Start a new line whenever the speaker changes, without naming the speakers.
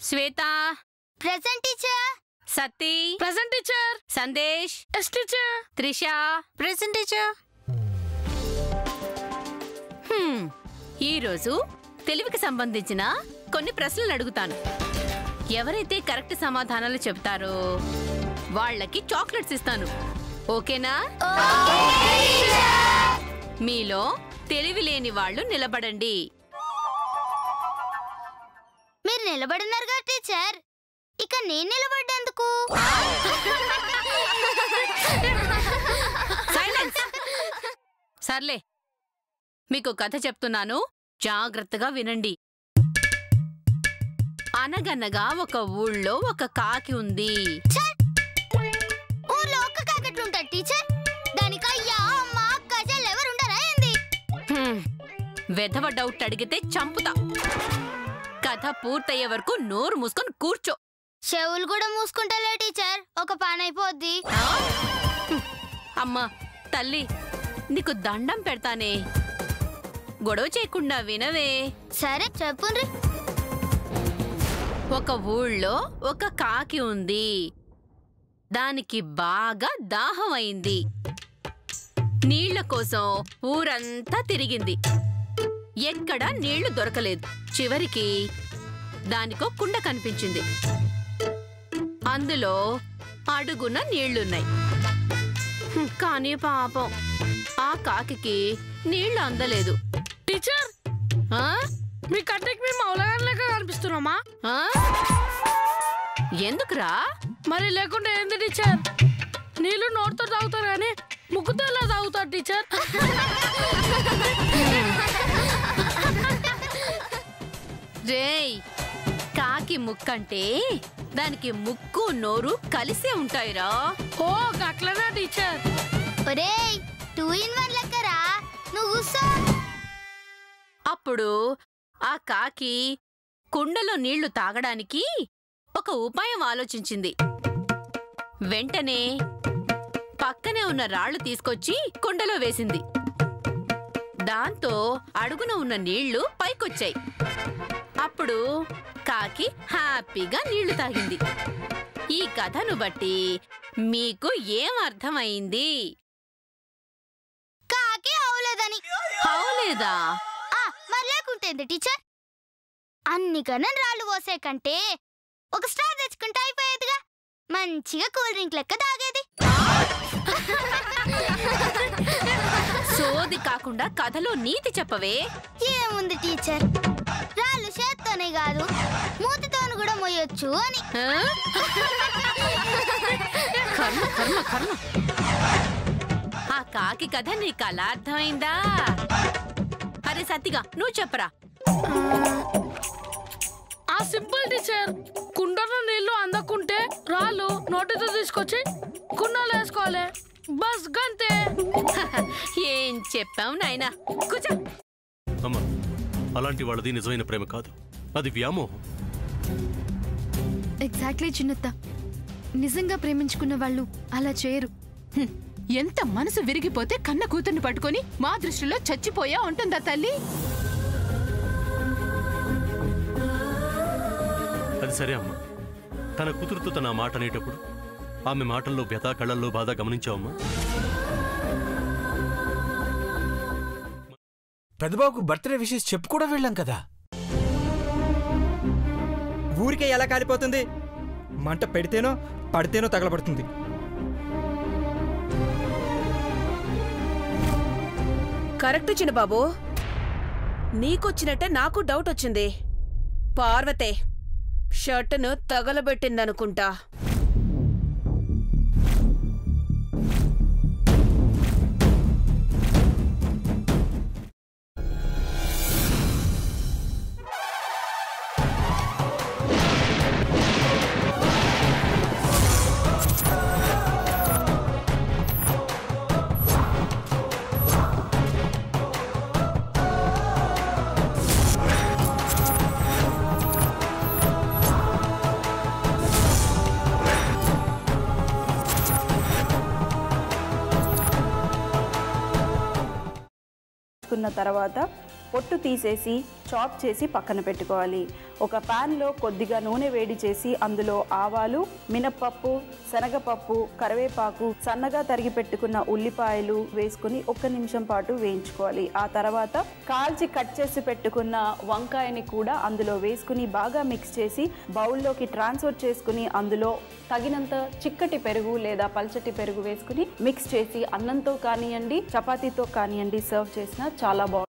శ్వేత
present teacher.
Satti
present teacher.
Sandesh
yes teacher.
Trisha
present teacher.
ఈరోజు తెలివికి సంబంధించిన కొన్ని ప్రశ్నలు అడుగుతాను. ఎవరైతే కరెక్ట్ సమాధానాలు చెప్తారో వాళ్ళకి చాక్లెట్స్ ఇస్తాను. ఓకేనా? మీలో తెలివి లేని వాళ్ళు నిలబడండి.
మీరు నిలబడినారుగా టీచర్, ఇక నేను నిలబడ్డందుకు.
సైలెన్స్. సర్లే, మీకు కథ చెప్తున్నాను, జాగ్రత్తగా వినండి. అనగనగా ఒక ఊళ్ళో ఒక కాకి ఉంది.
ఊర్లో ఒక్క కాకెట్లు ఉంటాడు టీచర్, దానికి అయ్యా అమ్మ అక్క చెల్లి ఎవరు ఉండరా ఏంది?
వెధవ డౌట్ అడిగితే చంపుతా. కథ పూర్తయ్యే వరకు నోరు మూసుకొని కూర్చో.
చెవులు కూడా మూసుకుంటాలే టీచర్, ఒక పని అయిపోద్ది.
అమ్మా తల్లి, నీకు దండం పెడతానే, గొడవ చేయకుండా వినవే.
సరే చెప్పుండ్రి.
ఒక ఊళ్ళో ఒక కాకి ఉంది. దానికి బాగా దాహం అయింది. నీళ్ల కోసం ఊరంతా తిరిగింది. ఎక్కడా నీళ్లు దొరకలేదు. చివరికి దానికో కుండ కనిపించింది. అందులో అడుగున నీళ్లున్నాయి. కానీ పాపం ఆ కాకి నీళ్లు అందలేదు.
టీచర్, మీ కట్టెకి మేము అవలగానే కనిపిస్తున్నామా?
ఎందుకురా?
మరి లేకుంటే ఏంది టీచర్? నీళ్లు నోటితో తాగుతారు కానీ ముక్కుతో ఎలా తాగుతారు టీచర్?
రేయ్, కాకి ముక్కంటే దానికి ముక్కు నోరు కలిసే ఉంటాయిరా.
ఓ అట్లనా టీచర్?
ఒరేయ్, 2 in 1 లెక్కరా, నువ్వు కూసో.
అప్పుడు ఆ కాకి కుండలో నీళ్లు తాగడానికి ఒక ఉపాయం ఆలోచించింది. వెంటనే పక్కనే ఉన్న రాళ్లు తీసుకొచ్చి కుండలో వేసింది. దాంతో అడుగున ఉన్న నీళ్లు పైకొచ్చాయి. అప్పుడు కాకి హ్యాపీగా నీళ్లు తాగింది. ఈ కథను బట్టి మీకు ఏం అర్థమైంది?
కాకి అవలేదని.
అవలేదా?
మరి లేకుంటేంది టీచర్? అన్ని కన్నా రాళ్ళు పోసే కంటే ఒక స్టార్ తెచ్చుకుంటే అయిపోయేదిగా, మంచిగా కూల్ డ్రింక్ లెక్క తాగేది.
సోది కాకుండా కథలో నీతి చెప్పవే.
ఏముంది టీచర్, రాళ్ళు చేత్తోనే కాదు మూతితోను కూడా మోయొచ్చు అని.
కర్మ కర్మ కర్మ. ఆ కాకి కథ నీకు అలా అర్థమైందా? అరే సత్తిగా నువ్వు చెప్పరా.
ఆ సింపుల్ టీచర్, కుండలో నీళ్లు అందకుంటే రాళ్ళు నోటితో తీసుకొచ్చి కుండలో వేసుకోవాలి, బస్ గంతే.
ఏం చెప్పావు నాయనా, కూర్చో.
అమ్మా, అలాంటి వాళ్ళది నిజమైన ప్రేమ కాదు, అది వ్యామోహం.
ఎగ్జాక్ట్లీ చిన్నత్త, నిజంగా ప్రేమించుకున్న వాళ్ళు అలా చేయరు.
ఎంత మనసు విరిగిపోతే కన్న కూతుర్ని పట్టుకొని మా దృష్టిలో చచ్చిపోయా ఉంటుందా తల్లి?
అది సరే అమ్మా, తన కూతురుతో తన మాట అనేటప్పుడు ఆమె మాటల్లో వ్యథ, కళ్ళల్లో బాధ గమనించావమ్మా?
పెద్దబాబుకు బర్త్డే విషెస్ చెప్పు కూడా వెళ్ళాం కదా.
ఊరికే ఎలా కాలిపోతుంది? మంట పెడితేనో పడితేనో తగలబడుతుంది.
కరెక్ట్ చిన్నబాబు, నీకొచ్చినట్టే నాకు డౌట్ వచ్చింది. పార్వతే షర్టును తగలబెట్టిందనుకుంటా.
తర్వాత పొట్టు తీసేసి చాప్ చేసి పక్కన పెట్టుకోవాలి. ఒక ప్యాన్లో కొద్దిగా నూనె వేడి చేసి అందులో ఆవాలు, మినప్పప్పు, శనగపప్పు, కరివేపాకు, సన్నగా తరిగి పెట్టుకున్న ఉల్లిపాయలు వేసుకుని 1 నిమిషం పాటు వేయించుకోవాలి. ఆ తర్వాత కాల్చి కట్ చేసి పెట్టుకున్న వంకాయని కూడా అందులో వేసుకుని బాగా మిక్స్ చేసి బౌల్లోకి ట్రాన్స్ఫర్ చేసుకుని అందులో తగినంత చిక్కటి పెరుగు లేదా పల్చటి పెరుగు వేసుకుని మిక్స్ చేసి అన్నంతో కానివ్వండి, చపాతీతో కానివ్వండి సర్వ్ చేసినా చాలా బాగుంటుంది.